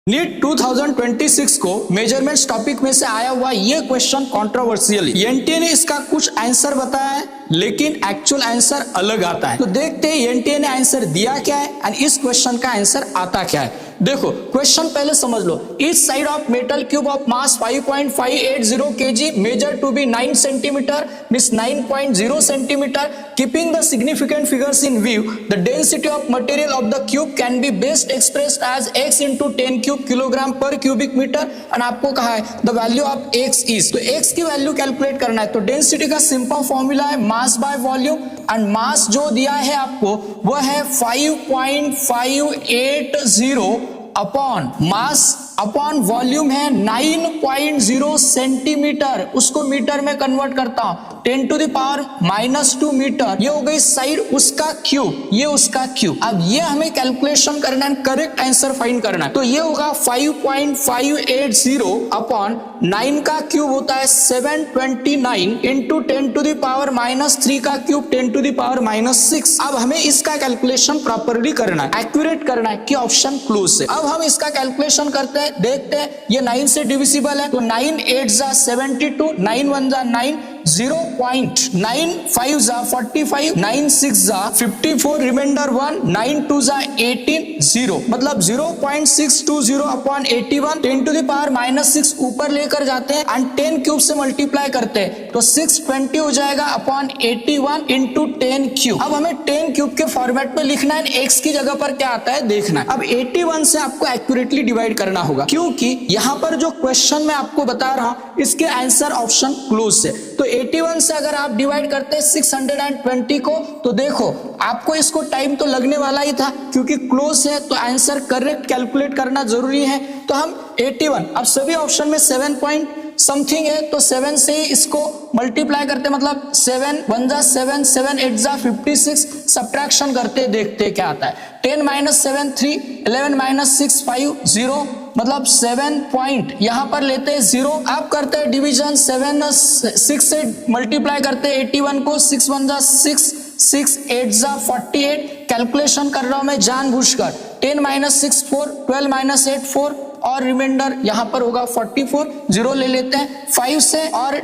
NEET 2026 को measurements topic में से आया हुआ ये क्वेश्चन कंट्रोवर्शियल। एनटीए ने इसका कुछ आंसर बताया है लेकिन एक्चुअल आंसर अलग आता है। तो देखते हैं एनटीए ने आंसर दिया क्या है एंड इस क्वेश्चन का आंसर आता क्या है। देखो क्वेश्चन पहले समझ लो। Each side of metal cube of mass 5.580 kg measure to be 9 centimetre means 9.0 centimetre. Keeping the significant figures in view, the density of material of the cube can be best expressed as x into 10 cube kilogram per cubic metre. And आपको कहा है the value of x is, तो x की value calculate करना है। तो density का simple formula है mass by volume and mass जो दिया है आपको वो है 5.580 अपॉन मास अपॉन वॉल्यूम है 9.0 सेंटीमीटर। उसको मीटर में कन्वर्ट करता हूं 10 to the power -2 मीटर। ये हो गई साइड उसका क्यूब, ये उसका क्यूब। अब ये हमें कैलकुलेशन करना है, करेक्ट आंसर फाइंड करना है। तो ये होगा 5.580 अपॉन 9 का क्यूब होता है 729 इंटू 10 to the power -3 का क्यूब 10 to the power -6। अब हमें इसका कैलकुलेशन प्रॉपरली करना है, एक्यूरेट करना है कि ऑप्शन क्लोज से। अब हम इसका कैलकुलेशन करते हैं, देखते हैं ये 9 से डिविजिबल है तो 9 8 जा 72, 9 1 जा 9, 0.9 5 जा 45, 9 6 जा 54, रिमाइंडर 1, 9 2 जा 18, 0 मतलब 0.620 अपॉन 81 10 to the power -6 ऊपर लेकर जाते हैं एंड 10 क्यूब से मल्टीप्लाई करते हैं तो 620 हो जाएगा अपॉन 81 इंटू 10 क्यूब। अब हमें 10 क्यूब के फॉर्मेट में लिखना है, x की जगह पर क्या आता है देखना है। अब 81 से आपको एक्यूरेटली डिवाइड करना होगा क्योंकि यहां पर जो क्वेश्चन मैं आपको बता रहा हूं इसके आंसर ऑप्शन क्लोज से। तो 81 से अगर आप डिवाइड करते हैं 620 को तो देखो आपको इसको टाइम तो लगने वाला ही था क्योंकि क्लोज है तो आंसर करेक्ट कैलकुलेट करना जरूरी है। तो हम 81, अब सभी ऑप्शन में 7 पॉइंट समथिंग है तो 7 से इसको मल्टीप्लाई करते मतलब 7 1 जा 7, 7 8 जा 56, सब्ट्रैक्शन करते देखते क्या आता है। 10 7 3, 11 6 5 0 मतलब 7 पॉइंट यहां पर लेते हैं 0। अब करते हैं डिवीजन 6 से मल्टीप्लाई करते हैं 81 को 6 1 जा 6, 6 8 जा 48। कैलकुलेशन कर रहा हूं मैं जानबूझकर 10 6 4, 12 8 4 और रिमाइंडर यहां पर होगा 44, 0 ले लेते हैं 5 से और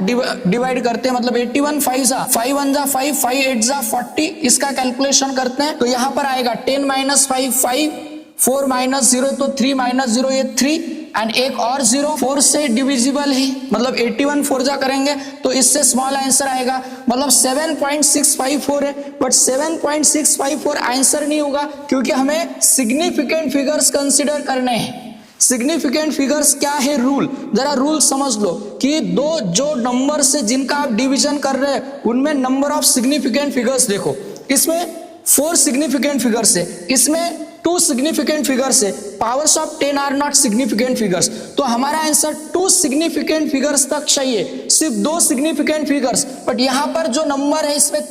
डिवाइड करते हैं मतलब 81 5 जा 5 1 जा 5, 5 8 जा 40। इसका कैलकुलेशन करते हैं तो यहां पर आएगा 10 5 5, 4 -0 तो 3 -0 ये 3 एंड एक और 0 4 से डिविजिबल ही मतलब 81 4 जा करेंगे तो इससे स्मॉल आंसर आएगा मतलब 7.654 है। बट 7.654 आंसर नहीं होगा क्योंकि हमें सिग्निफिकेंट फिगर्स कंसिडर करने हैं। सिग्निफिकेंट फिगर्स क्या है, रूल जरा रूल समझ लो कि दो जो नंबर से जिनका आप डिवीजन कर रहे हैं उनमें नंबर ऑफ सिग्निफिकेंट फिगर्स देखो। इसमें 4 सिग्निफिकेंट फिगर्स है, इसमें 2 सिग्निफिकेंट फिगर्स है। Powers of 10 are not significant figures तो हमारा आंसर 2 सिग्निफिकेंट फिगर्स तक चाहिए, सिर्फ 2 सिग्निफिकेंट फिगर्स। बट यहां पर जो नंबर है इसमें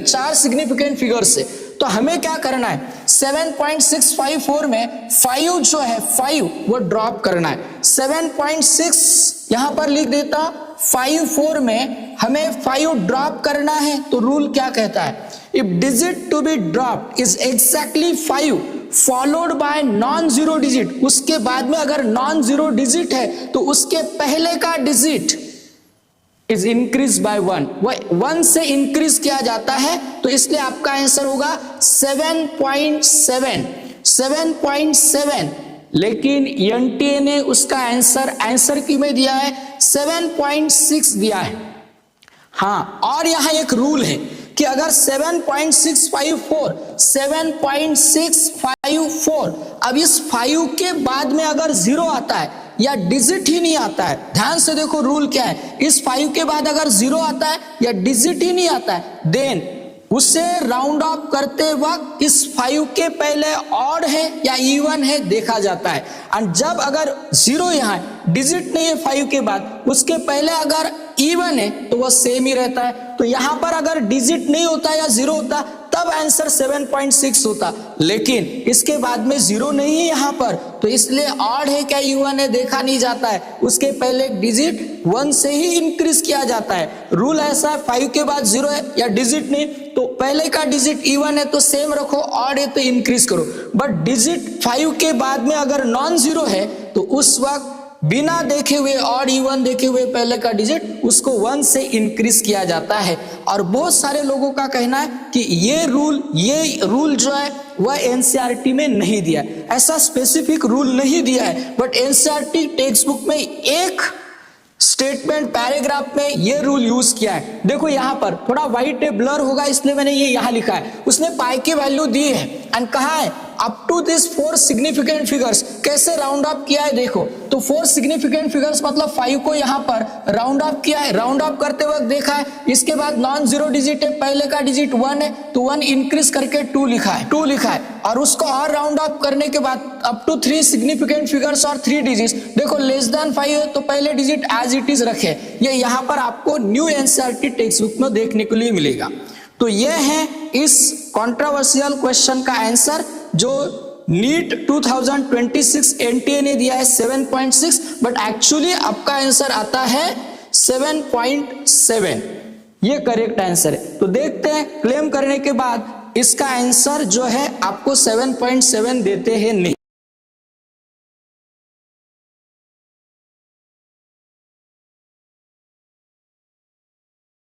4 सिग्निफिकेंट फिगर्स है। तो हमें क्या करना है 7.654 में 5 जो है 5 वो ड्रॉप करना है। 7.6 यहां पर लिख देता, 54 में हमें 5 ड्रॉप करना है। तो रूल क्या कहता है, if digit to be drop is exactly 5 followed by non zero digit, उसके बाद में अगर नॉन जीरो डिजिट है तो उसके पहले का डिजिट इज इंक्रीज बाय 1, वह 1 से इंक्रीज किया जाता है तो इसलिए आपका आंसर होगा 7.7। लेकिन एनटीए ने उसका आंसर की में दिया है 7.6 दिया है। हाँ और यहां एक रूल है कि अगर 7.654 अब इस 5 के बाद में अगर 0 आता है या डिजिट ही नहीं आता है, ध्यान से देखो रूल क्या है, इस 5 के बाद अगर 0 आता है या डिजिट ही नहीं आता है देन उसे राउंड ऑफ करते वक्त इस 5 के पहले ऑड है या इवन है देखा जाता है। और जब अगर 0 यहाँ डिजिट नहीं है 5 के बाद उसके पहले अगर इवन है तो वह सेम ही रहता है। तो यहां पर अगर डिजिट नहीं होता या 0 होता तब आंसर 7.6 होता, लेकिन इसके बाद में 0 नहीं है यहां पर तो इसलिए ऑड है क्या इवन है देखा नहीं जाता है, उसके पहले एक डिजिट 1 से ही इंक्रीज किया जाता है। रूल ऐसा है 5 के बाद 0 है या डिजिट नहीं, तो पहले का डिजिट इवन है तो सेम रखो, ऑड है तो इंक्रीज करो। बट डिजिट 5 के बाद में अगर नॉन जीरो है तो उस वक्त बिना देखे हुए ऑड इवन देखे हुए पहले का डिजिट उसको 1 से इंक्रीज किया जाता है। और बहुत सारे लोगों का कहना है कि ये रूल जो है वह एनसीईआरटी में नहीं दिया है, ऐसा स्पेसिफिक रूल नहीं दिया है। बट एनसीईआरटी टेक्स्ट बुक में एक स्टेटमेंट पैराग्राफ में ये रूल यूज किया है। देखो यहाँ पर थोड़ा व्हाइट है, ब्लर होगा इसलिए मैंने ये यहाँ लिखा है। उसने पाई की वैल्यू दी है एंड कहा है up to this 4 significant figures, कैसे राउंड अप किया है देखो। तो 4 सिग्निफिकेंट फिगर्स मतलब 5 को यहाँ पर राउंड अप किया है। राउंड अप करते वक्त देखा है इसके बाद नॉन जीरो डिजिट है, पहले का डिजिट 1 है तो 1 इंक्रीज करके 2 लिखा है और उसको और राउंड अप करने के बाद अप टू 3 सिग्निफिकेंट फिगर्स और 3 डिजिट्स। देखो लेस देन 5 है तो पहले डिजिट एज इट इज रखे। ये यहाँ पर आपको न्यू एनसीईआरटी टेक्स्ट बुक में देखने के लिए मिलेगा। तो ये है इस कंट्रोवर्शियल क्वेश्चन का आंसर जो नीट 2026 एनटीए ने दिया है 7.6, बट एक्चुअली आपका आंसर आता है 7.7। ये करेक्ट आंसर है। तो देखते हैं क्लेम करने के बाद इसका आंसर जो है आपको 7.7 देते हैं नहीं।